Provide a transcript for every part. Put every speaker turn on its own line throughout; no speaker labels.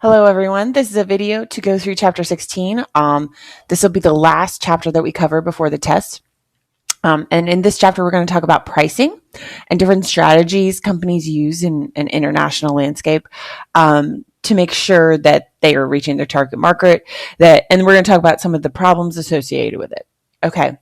Hello, everyone. This is a video to go through Chapter 16. This will be the last chapter that we cover before the test. And in this chapter, we're going to talk about pricing and different strategies companies use in an international landscape to make sure that they are reaching their target market. And we're going to talk about some of the problems associated with it. Okay.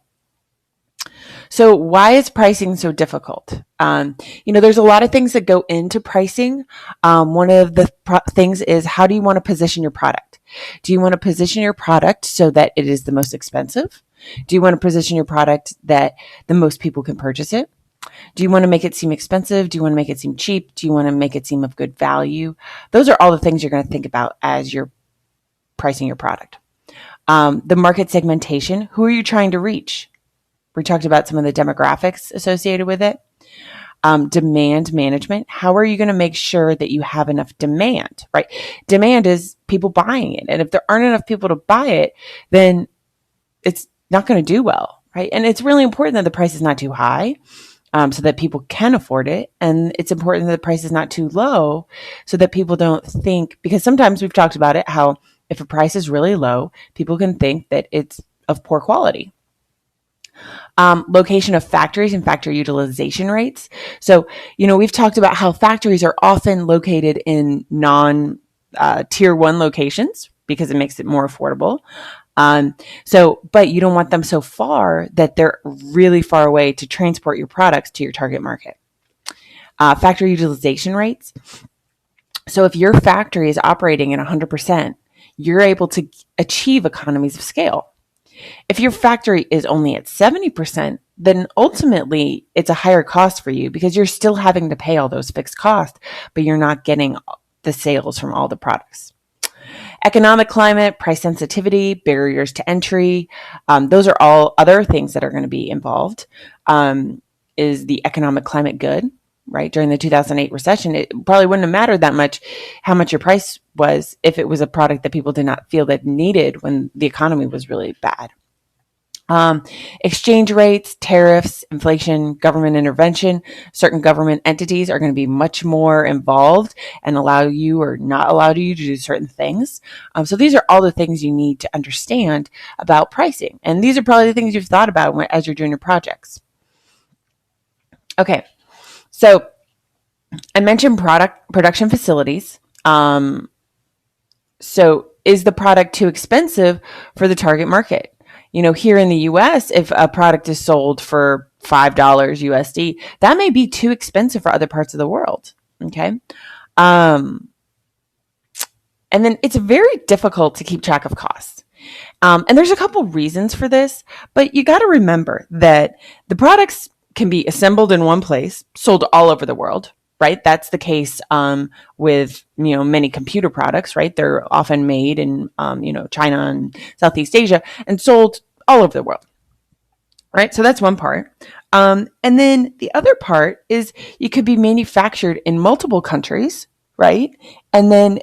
So why is pricing so difficult? There's a lot of things that go into pricing. One of the things is, how do you want to position your product? Do you want to position your product so that it is the most expensive? Do you want to position your product that the most people can purchase it? Do you want to make it seem expensive? Do you want to make it seem cheap? Do you want to make it seem of good value? Those are all the things you're going to think about as you're pricing your product. The market segmentation, who are you trying to reach? We talked about some of the demographics associated with it. Demand management. How are you going to make sure that you have enough demand, right? Demand is people buying it. And if there aren't enough people to buy it, then it's not going to do well, right? And it's really important that the price is not too high so that people can afford it. And it's important that the price is not too low so that people don't think, because sometimes we've talked about it, how if a price is really low, people can think that it's of poor quality. Location of factories and factory utilization rates. So, we've talked about how factories are often located in non-tier 1 locations because it makes it more affordable. But you don't want them so far that they're really far away to transport your products to your target market. Factory utilization rates. So if your factory is operating at 100%, you're able to achieve economies of scale. If your factory is only at 70%, then ultimately it's a higher cost for you because you're still having to pay all those fixed costs, but you're not getting the sales from all the products. Economic climate, price sensitivity, barriers to entry. Those are all other things that are going to be involved. Is the economic climate good? Right? During the 2008 recession, it probably wouldn't have mattered that much how much your price was if it was a product that people did not feel that needed when the economy was really bad. Exchange rates, tariffs, inflation, government intervention. Certain government entities are going to be much more involved and allow you or not allow you to do certain things. So these are all the things you need to understand about pricing. And these are probably the things you've thought about as you're doing your projects. Okay. So I mentioned production facilities. So is the product too expensive for the target market? Here in the US, if a product is sold for $5 USD, that may be too expensive for other parts of the world. Okay. And then it's very difficult to keep track of costs. And there's a couple reasons for this, but you got to remember that the products can be assembled in one place, sold all over the world, right? That's the case with many computer products, right? They're often made in China and Southeast Asia and sold all over the world, right? So that's one part. And then the other part is you could be manufactured in multiple countries, right? And then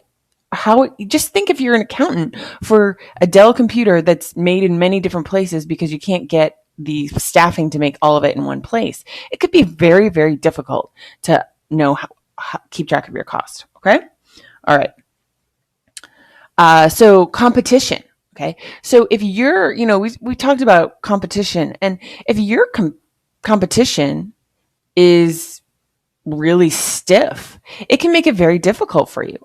just think if you're an accountant for a Dell computer that's made in many different places because you can't get the staffing to make all of it in one place. It could be very, very difficult to know how keep track of your cost. Okay. All right. So competition. Okay. So if you're, we talked about competition, and if your competition is really stiff, it can make it very difficult for you.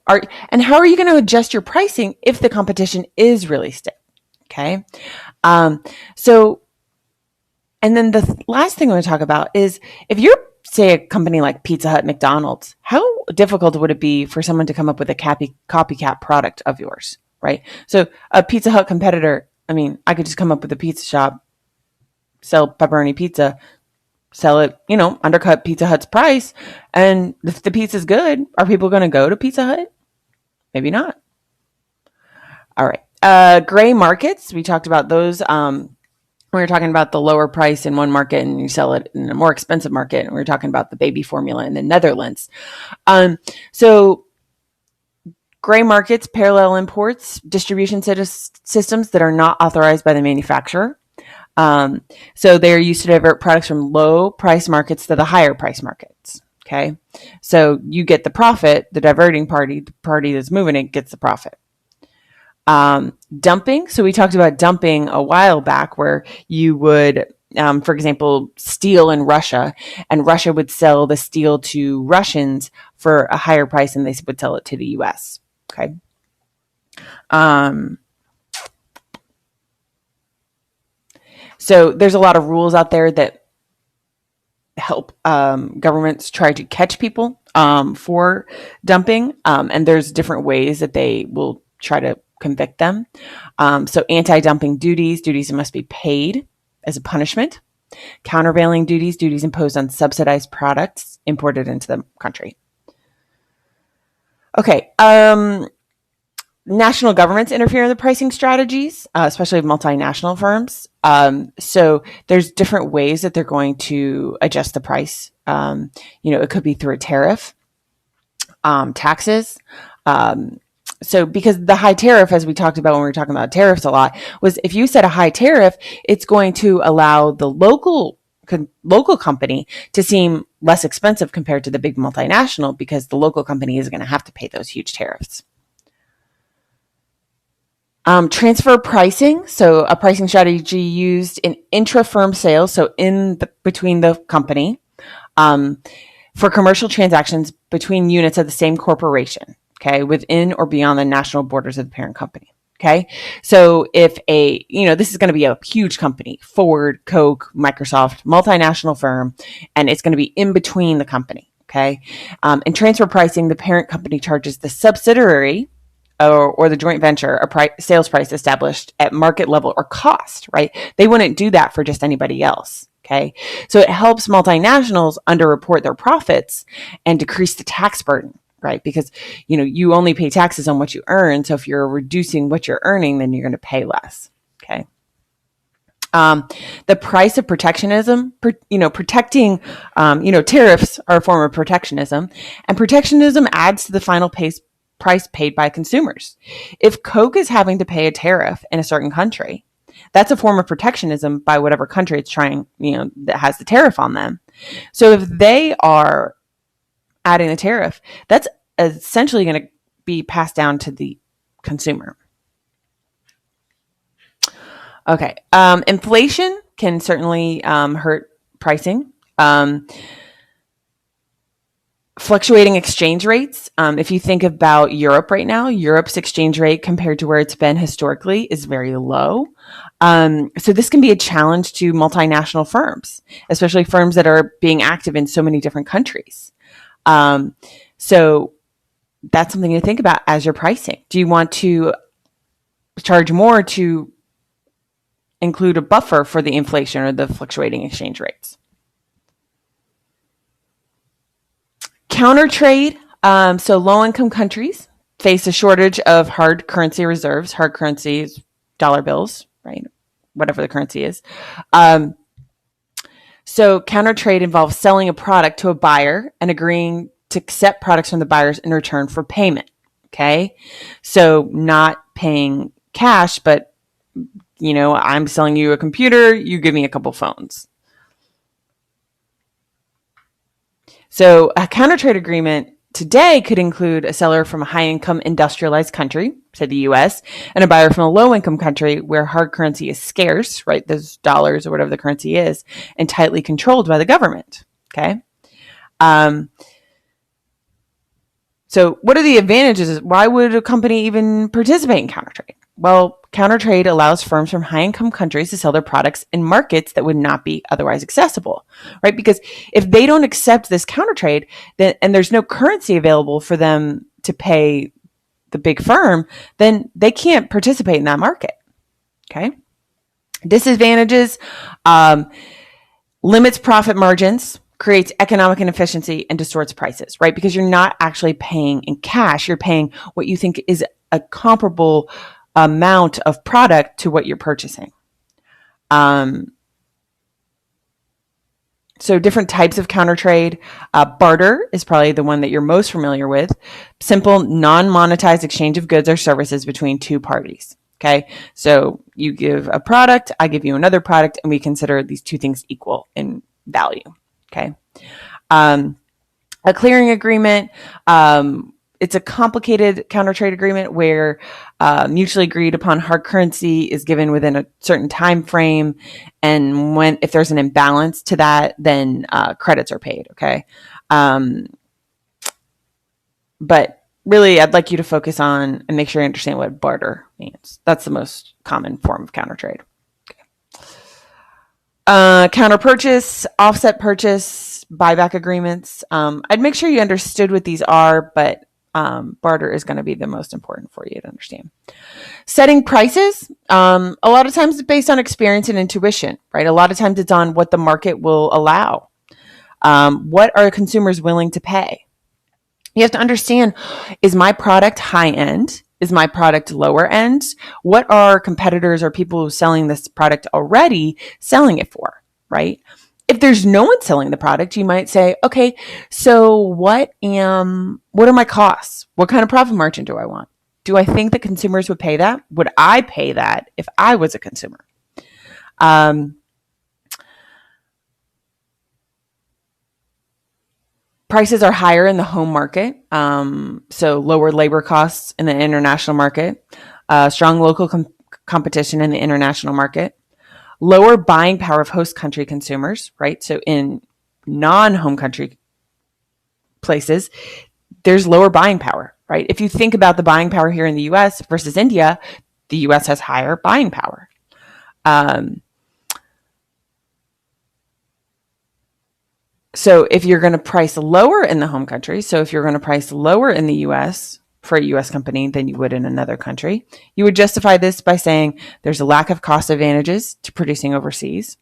And how are you going to adjust your pricing if the competition is really stiff? Okay. And then the last thing I want to talk about is, if you're, say, a company like Pizza Hut, McDonald's, how difficult would it be for someone to come up with a copycat product of yours, right? So a Pizza Hut competitor, I could just come up with a pizza shop, sell pepperoni pizza, sell it, undercut Pizza Hut's price. And if the pizza's good, are people going to go to Pizza Hut? Maybe not. All right. Gray markets. We talked about those. We were talking about the lower price in one market and you sell it in a more expensive market. And we were talking about the baby formula in the Netherlands. So gray markets, parallel imports, distribution systems that are not authorized by the manufacturer. So they're used to divert products from low price markets to the higher price markets. Okay. So you get the profit, the diverting party, the party that's moving it gets the profit. Dumping. So we talked about dumping a while back where you would, for example, steel in Russia, and Russia would sell the steel to Russians for a higher price than they would sell it to the US. Okay. So there's a lot of rules out there that help governments try to catch people for dumping, and there's different ways that they will try to convict them. So anti-dumping duties must be paid as a punishment. Countervailing duties imposed on subsidized products imported into the country. Okay. National governments interfere in the pricing strategies, especially of multinational firms. So there's different ways that they're going to adjust the price. It could be through a tariff, taxes. So because the high tariff, as we talked about when we were talking about tariffs a lot, was if you set a high tariff, it's going to allow the local company to seem less expensive compared to the big multinational, because the local company is going to have to pay those huge tariffs. Transfer pricing. So a pricing strategy used in intra-firm sales, so between the company, for commercial transactions between units of the same corporation, okay, within or beyond the national borders of the parent company. Okay. So if this is going to be a huge company, Ford, Coke, Microsoft, multinational firm, and it's going to be in between the company. Okay. In transfer pricing, the parent company charges the subsidiary or the joint venture a sales price established at market level or cost, right? They wouldn't do that for just anybody else. Okay. So it helps multinationals underreport their profits and decrease the tax burden, right? Because, you only pay taxes on what you earn. So if you're reducing what you're earning, then you're going to pay less. Okay. The price of protectionism, protecting, tariffs are a form of protectionism, and protectionism adds to the final price paid by consumers. If Coke is having to pay a tariff in a certain country, that's a form of protectionism by whatever country it's trying, that has the tariff on them. So if they are adding the tariff, that's essentially going to be passed down to the consumer. Okay. Inflation can certainly hurt pricing. Fluctuating exchange rates. If you think about Europe right now, Europe's exchange rate compared to where it's been historically is very low. So this can be a challenge to multinational firms, especially firms that are being active in so many different countries. So that's something to think about as you're pricing. Do you want to charge more to include a buffer for the inflation or the fluctuating exchange rates? Counter trade. So low-income countries face a shortage of hard currency reserves. Hard currency is dollar bills, right? Whatever the currency is. So counter trade involves selling a product to a buyer and agreeing to accept products from the buyers in return for payment. Okay. So not paying cash, but, I'm selling you a computer, you give me a couple phones. So a counter trade agreement today could include a seller from a high-income industrialized country, say the US, and a buyer from a low-income country where hard currency is scarce, right? Those dollars or whatever the currency is, and tightly controlled by the government. Okay. So what are the advantages? Why would a company even participate in counter trade? Well, counter trade allows firms from high-income countries to sell their products in markets that would not be otherwise accessible, right? Because if they don't accept this counter trade, then and there's no currency available for them to pay the big firm, then they can't participate in that market. Okay. Disadvantages: limits profit margins, creates economic inefficiency, and distorts prices, right? Because you're not actually paying in cash. You're paying what you think is a comparable amount of product to what you're purchasing. So different types of counter trade. Barter is probably the one that you're most familiar with. Simple, non-monetized exchange of goods or services between two parties. Okay. So you give a product, I give you another product, and we consider these two things equal in value. Okay. A clearing agreement, it's a complicated counter trade agreement where mutually agreed upon hard currency is given within a certain time frame, and if there's an imbalance to that, then credits are paid. Okay, but really, I'd like you to focus on and make sure you understand what barter means. That's the most common form of counter trade. Counter purchase, offset purchase, buyback agreements. I'd make sure you understood what these are, but barter is going to be the most important for you to understand. Setting prices, a lot of times it's based on experience and intuition, right? A lot of times it's on what the market will allow. What are consumers willing to pay? You have to understand, is my product high end? Is my product lower end? What are competitors or people who are selling this product already selling it for, right? If there's no one selling the product, you might say, okay, so what are my costs? What kind of profit margin do I want? Do I think that consumers would pay that? Would I pay that if I was a consumer? Prices are higher in the home market, so lower labor costs in the international market, strong local competition in the international market, lower buying power of host country consumers, right? So in non-home country places, there's lower buying power, right? If you think about the buying power here in the US versus India, the US has higher buying power. So if you're going to price lower in the home country, so if you're going to price lower in the US for a US company than you would in another country, you would justify this by saying there's a lack of cost advantages to producing overseas,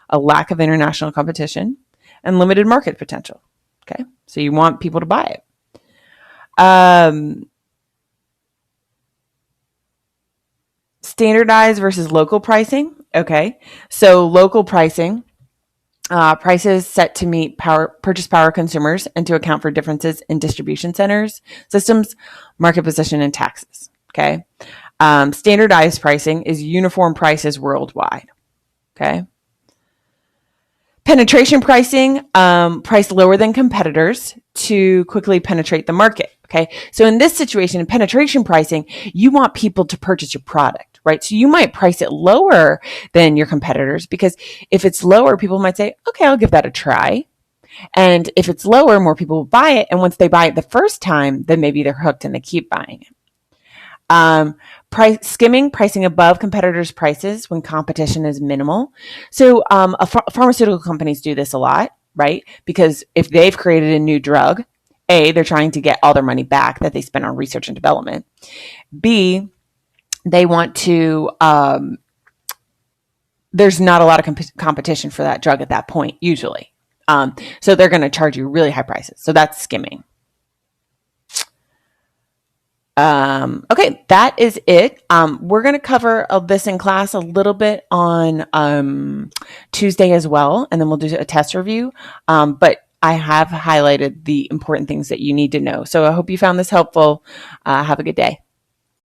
a lack of international competition, and limited market potential. Okay, so you want people to buy it. Standardized versus local pricing. Okay, so local pricing. Prices set to meet purchase power consumers and to account for differences in distribution centers, systems, market position, and taxes. Okay. Standardized pricing is uniform prices worldwide. Okay. Penetration pricing, price lower than competitors to quickly penetrate the market. Okay. So in this situation, in penetration pricing, you want people to purchase your product, right? So you might price it lower than your competitors, because if it's lower, people might say, okay, I'll give that a try. And if it's lower, more people will buy it. And once they buy it the first time, then maybe they're hooked and they keep buying it. Pricing above competitors' prices when competition is minimal. So pharmaceutical companies do this a lot, right? Because if they've created a new drug, A, they're trying to get all their money back that they spent on research and development. B, they want to, there's not a lot of competition for that drug at that point, usually. So they're going to charge you really high prices. So that's skimming. Okay, that is it. We're going to cover this in class a little bit on Tuesday as well, and then we'll do a test review. But I have highlighted the important things that you need to know. So I hope you found this helpful. Have a good day.